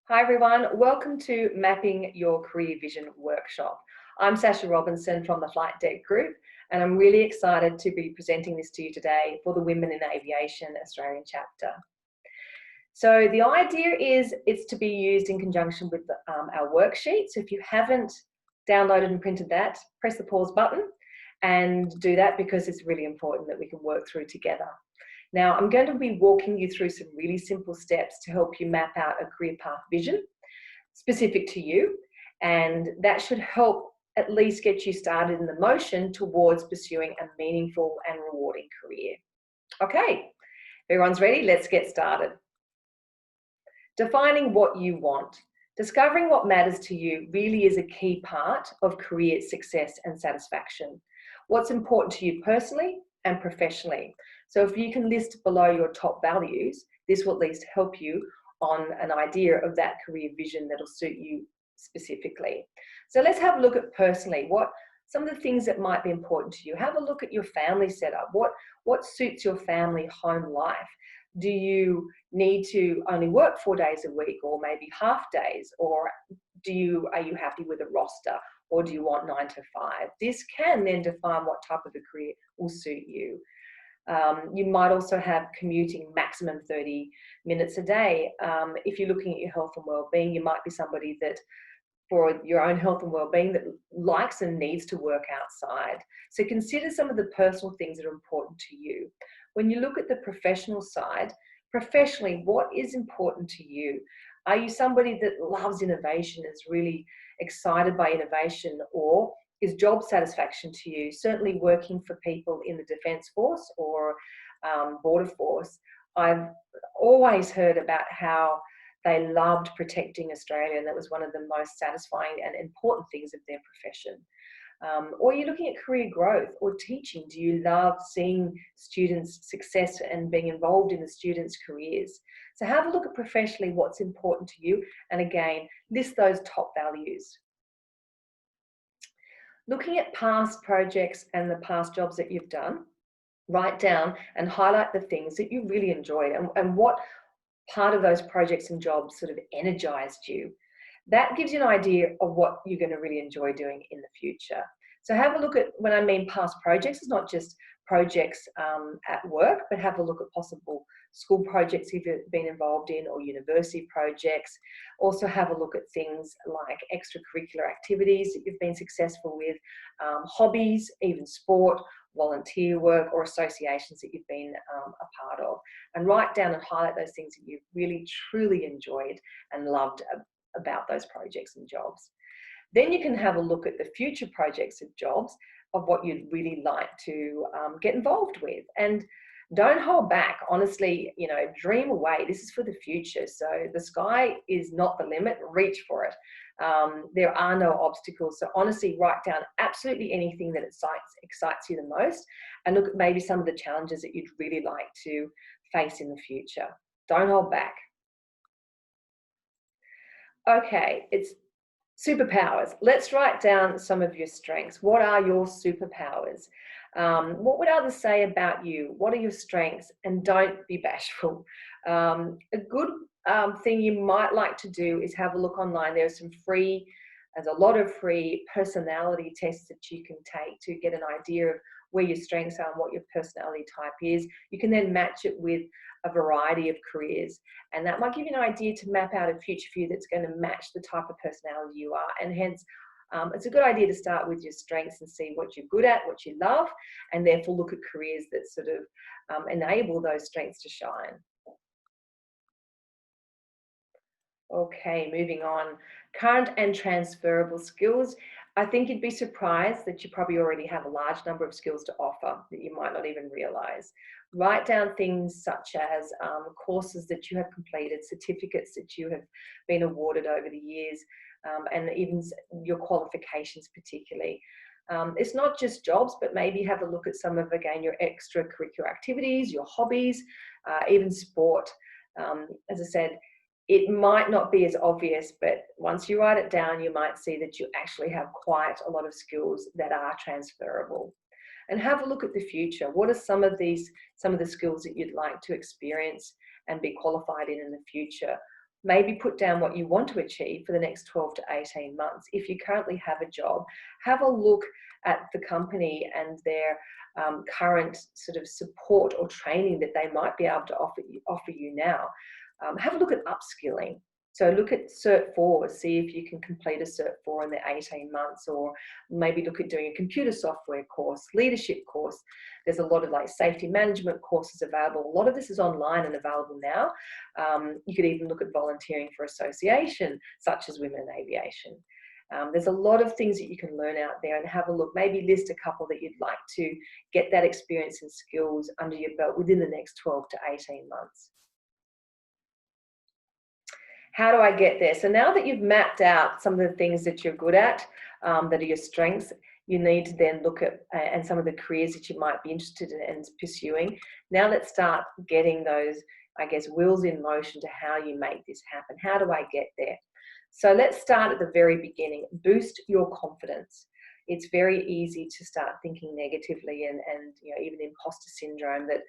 Hi everyone, welcome to Mapping Your Career Vision workshop. I'm Sasha Robinson from the Flight Deck Group, and I'm really excited to be presenting this to you today for the Women in Aviation Australian chapter. So the idea is it's to be used in conjunction with our worksheet. So if you haven't downloaded and printed that, press the pause button and do that because it's really important that we can work through together. Now, I'm going to be walking you through some really simple steps to help you map out a career path vision specific to you, and that should help at least get you started in the motion towards pursuing a meaningful and rewarding career. Okay, everyone's ready? Let's get started. Defining what you want. Discovering what matters to you really is a key part of career success and satisfaction. What's important to you personally and professionally. So if you can list below your top values, this will at least help you on an idea of that career vision that'll suit you specifically. So let's have a look at personally, some of the things that might be important to you. Have a look at your family setup. What suits your family home life? Do you need to only work 4 days a week, or maybe half days, or are you happy with a roster, or do you want 9 to 5? This can then define what type of a career will suit you. You might also have commuting maximum 30 minutes a day. If you're looking at your health and well-being, you might be somebody that, for your own health and well-being, that likes and needs to work outside. So consider some of the personal things that are important to you. When you look at the professional side, professionally, what is important to you? Are you somebody that loves innovation, is really excited by innovation, or is job satisfaction to you? Certainly working for people in the Defence Force or Border Force, I've always heard about how they loved protecting Australia, and that was one of the most satisfying and important things of their profession. Or you're looking at career growth or teaching. Do you love seeing students' success and being involved in the students' careers? So have a look at professionally what's important to you, and again, list those top values. Looking at past projects and the past jobs that you've done, write down and highlight the things that you really enjoyed, and what part of those projects and jobs sort of energized you. That gives you an idea of what you're going to really enjoy doing in the future. So have a look at, when I mean past projects, it's not just projects at work, but have a look at possible school projects you've been involved in, or university projects. Also have a look at things like extracurricular activities that you've been successful with, hobbies, even sport, volunteer work, or associations that you've been a part of. And write down and highlight those things that you've really truly enjoyed and loved about those projects and jobs. Then you can have a look at the future projects and jobs of what you'd really like to get involved with. And don't hold back. Honestly, dream away. This is for the future. So the sky is not the limit. Reach for it. There are no obstacles. So honestly, write down absolutely anything that excites you the most, and look at maybe some of the challenges that you'd really like to face in the future. Don't hold back. Okay, it's superpowers. Let's write down some of your strengths. What are your superpowers? What would others say about you? What are your strengths? And don't be bashful. A good thing you might like to do is have a look online. There's a lot of free personality tests that you can take to get an idea of where your strengths are and what your personality type is. You can then match it with a variety of careers, and that might give you an idea to map out a future for you that's going to match the type of personality you are. And hence, it's a good idea to start with your strengths and see what you're good at, what you love, and therefore look at careers that sort of enable those strengths to shine. Okay, moving on. Current and transferable skills. I think you'd be surprised that you probably already have a large number of skills to offer that you might not even realize. Write down things such as courses that you have completed, certificates that you have been awarded over the years, and even your qualifications particularly. It's not just jobs, but maybe have a look at some of, again, your extracurricular activities, your hobbies, even sport. As I said, it might not be as obvious, but once you write it down, you might see that you actually have quite a lot of skills that are transferable. And have a look at the future. What are some of the skills that you'd like to experience and be qualified in the future? Maybe put down what you want to achieve for the next 12 to 18 months. If you currently have a job, have a look at the company and their current sort of support or training that they might be able to offer you now. Have a look at upskilling. So look at Cert 4, see if you can complete a Cert 4 in the 18 months, or maybe look at doing a computer software course, leadership course. There's a lot of like safety management courses available. A lot of this is online and available now. You could even look at volunteering for association, such as Women in Aviation. There's a lot of things that you can learn out there, and have a look, maybe list a couple that you'd like to get that experience and skills under your belt within the next 12 to 18 months. How do I get there? So now that you've mapped out some of the things that you're good at, that are your strengths, you need to then look at and some of the careers that you might be interested in pursuing. Now let's start getting those, I guess, wheels in motion to how you make this happen. How do I get there? So let's start at the very beginning. Boost your confidence. It's very easy to start thinking negatively and even imposter syndrome, that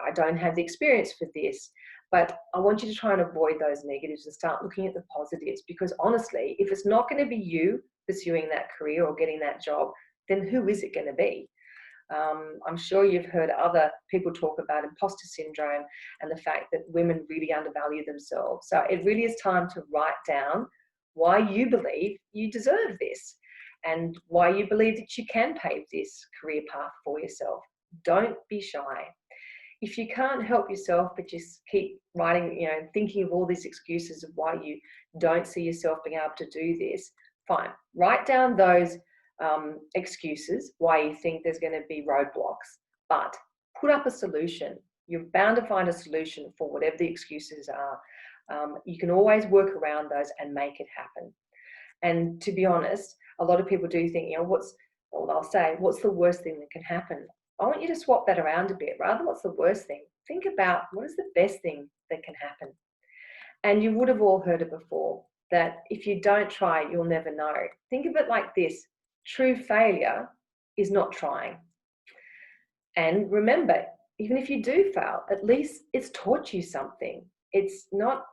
I don't have the experience for this. But I want you to try and avoid those negatives and start looking at the positives, because honestly, if it's not going to be you pursuing that career or getting that job, then who is it going to be? I'm sure you've heard other people talk about imposter syndrome and the fact that women really undervalue themselves. So it really is time to write down why you believe you deserve this and why you believe that you can pave this career path for yourself. Don't be shy. If you can't help yourself, but just keep writing, thinking of all these excuses of why you don't see yourself being able to do this, fine. Write down those excuses, why you think there's going to be roadblocks, but put up a solution. You're bound to find a solution for whatever the excuses are. You can always work around those and make it happen. And to be honest, a lot of people do think, they'll say, what's the worst thing that can happen? I want you to swap that around a bit. Rather than what's the worst thing, think about what is the best thing that can happen. And you would have all heard it before, that if you don't try, you'll never know. Think of it like this: true failure is not trying. And remember, even if you do fail, at least it's taught you something. It's not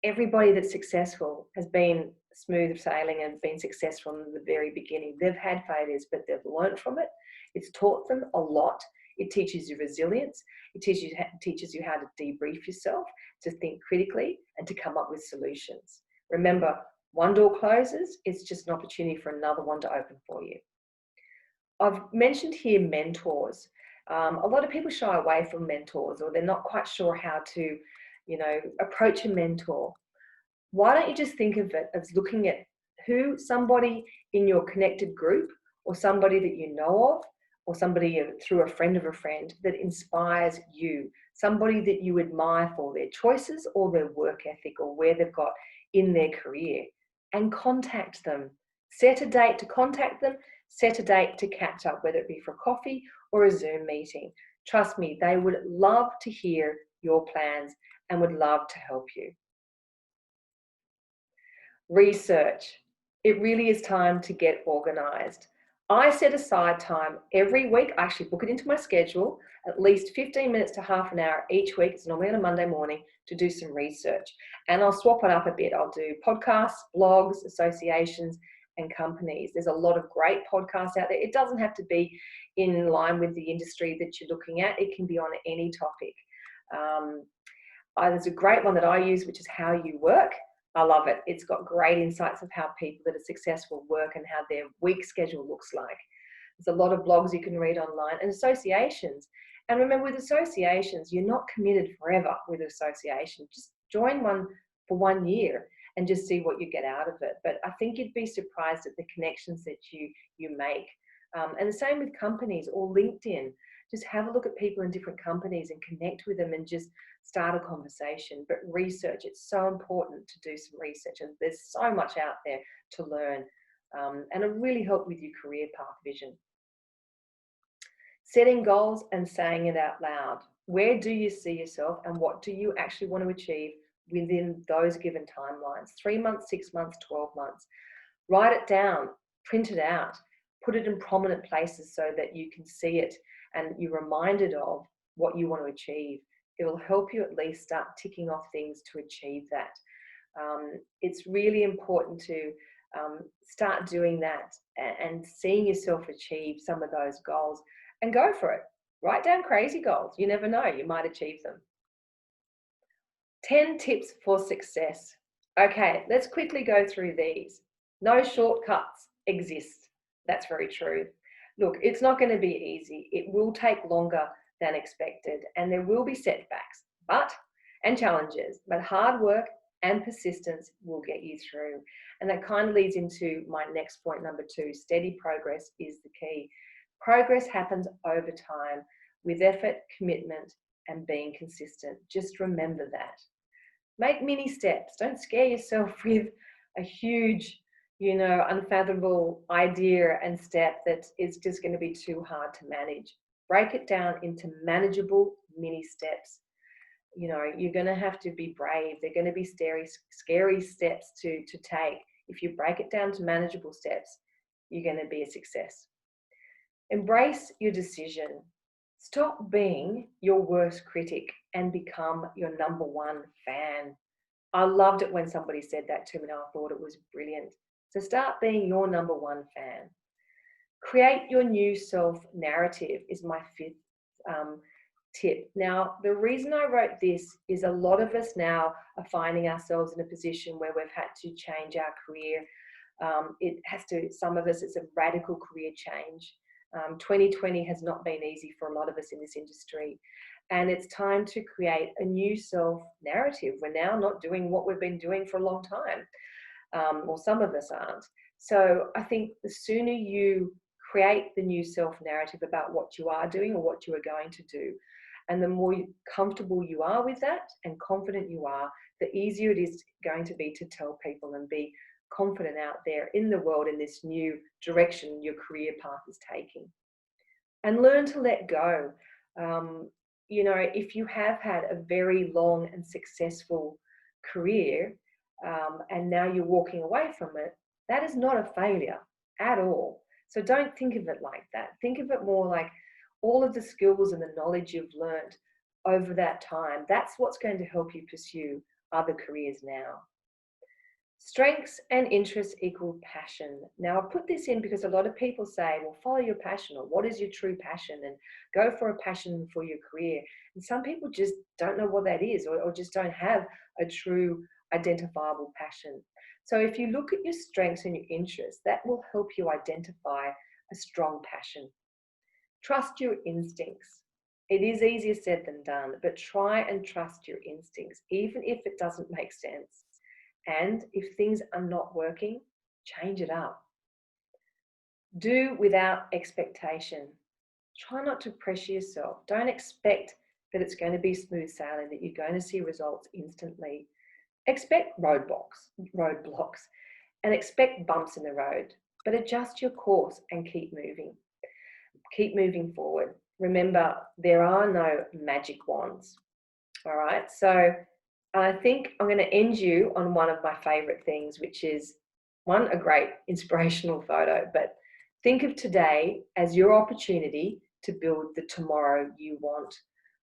everybody that's successful has been smooth sailing and been successful from the very beginning. They've had failures, but they've learned from it. It's taught them a lot. It teaches you resilience. It teaches you how to debrief yourself, to think critically, and to come up with solutions. Remember, one door closes, it's just an opportunity for another one to open for you. I've mentioned here mentors. A lot of people shy away from mentors, or they're not quite sure how to, approach a mentor. Why don't you just think of it as looking at who somebody in your connected group, or somebody that you know of, or somebody through a friend of a friend that inspires you, somebody that you admire for their choices or their work ethic or where they've got in their career, and contact them. Set a date to contact them, set a date to catch up, whether it be for coffee or a Zoom meeting. Trust me, they would love to hear your plans and would love to help you. Research. It really is time to get organized. I set aside time every week. I actually book it into my schedule, at least 15 minutes to half an hour each week. It's normally on a Monday morning, to do some research. And I'll swap it up a bit. I'll do podcasts, blogs, associations, and companies. There's a lot of great podcasts out there. It doesn't have to be in line with the industry that you're looking at. It can be on any topic. There's a great one that I use, which is How You Work. I love it. It's got great insights of how people that are successful work and how their week schedule looks like. There's a lot of blogs you can read online, and associations. And remember, with associations, you're not committed forever with association. Just join one for 1 year and just see what you get out of it. But I think you'd be surprised at the connections that you make. And the same with companies or LinkedIn. Just have a look at people in different companies and connect with them and just start a conversation. But research, it's so important to do some research, and there's so much out there to learn, and it'll really help with your career path vision. Setting goals and saying it out loud. Where do you see yourself, and what do you actually want to achieve within those given timelines? 3 months, 6 months, 12 months. Write it down, print it out, put it in prominent places so that you can see it and you're reminded of what you want to achieve. It will help you at least start ticking off things to achieve that. It's really important to start doing that and seeing yourself achieve some of those goals, and go for it. Write down crazy goals. You never know, you might achieve them. 10 tips for success. Okay, let's quickly go through these. No shortcuts exist. That's very true. Look, it's not going to be easy. It will take longer than expected, and there will be setbacks and challenges, but hard work and persistence will get you through. And that kind of leads into my next point, number 2. Steady progress is the key. Progress happens over time with effort, commitment, and being consistent. Just remember that. Make mini steps. Don't scare yourself with a huge, unfathomable idea and step that is just going to be too hard to manage. Break it down into manageable mini steps. You're going to have to be brave. They're going to be scary steps to take. If you break it down to manageable steps, you're going to be a success. Embrace your decision. Stop being your worst critic and become your number 1 fan. I loved it when somebody said that to me, and I thought it was brilliant. So start being your number 1 fan. Create your new self narrative is my 5th tip. Now, the reason I wrote this is a lot of us now are finding ourselves in a position where we've had to change our career. Some of us, it's a radical career change. 2020 has not been easy for a lot of us in this industry, and it's time to create a new self narrative. We're now not doing what we've been doing for a long time, or some of us aren't. So I think the sooner you create the new self narrative about what you are doing or what you are going to do, and the more comfortable you are with that and confident you are, the easier it is going to be to tell people and be confident out there in the world in this new direction your career path is taking. And learn to let go. If you have had a very long and successful career, and now you're walking away from it, that is not a failure at all. So don't think of it like that. Think of it more like all of the skills and the knowledge you've learned over that time. That's what's going to help you pursue other careers now. Strengths and interests equal passion. Now, I put this in because a lot of people say, well, follow your passion, or what is your true passion, and go for a passion for your career. And some people just don't know what that is, or just don't have a true identifiable passion. So if you look at your strengths and your interests, that will help you identify a strong passion. Trust your instincts. It is easier said than done, but try and trust your instincts, even if it doesn't make sense. And if things are not working, change it up. Do without expectation. Try not to pressure yourself. Don't expect that it's going to be smooth sailing, that you're going to see results instantly. Expect roadblocks, and expect bumps in the road, but adjust your course and keep moving. Keep moving forward. Remember, there are no magic wands. All right, so I think I'm going to end you on one of my favorite things, which is a great inspirational photo, but think of today as your opportunity to build the tomorrow you want.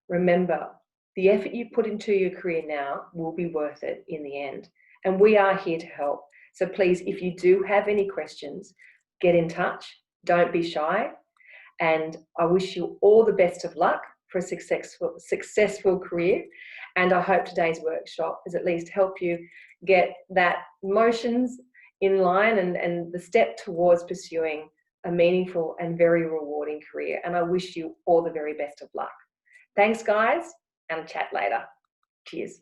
Remember, the effort you put into your career now will be worth it in the end. And we are here to help. So please, if you do have any questions, get in touch. Don't be shy. And I wish you all the best of luck for a successful career. And I hope today's workshop has at least helped you get that emotions in line and the step towards pursuing a meaningful and very rewarding career. And I wish you all the very best of luck. Thanks, guys, and chat later. Cheers.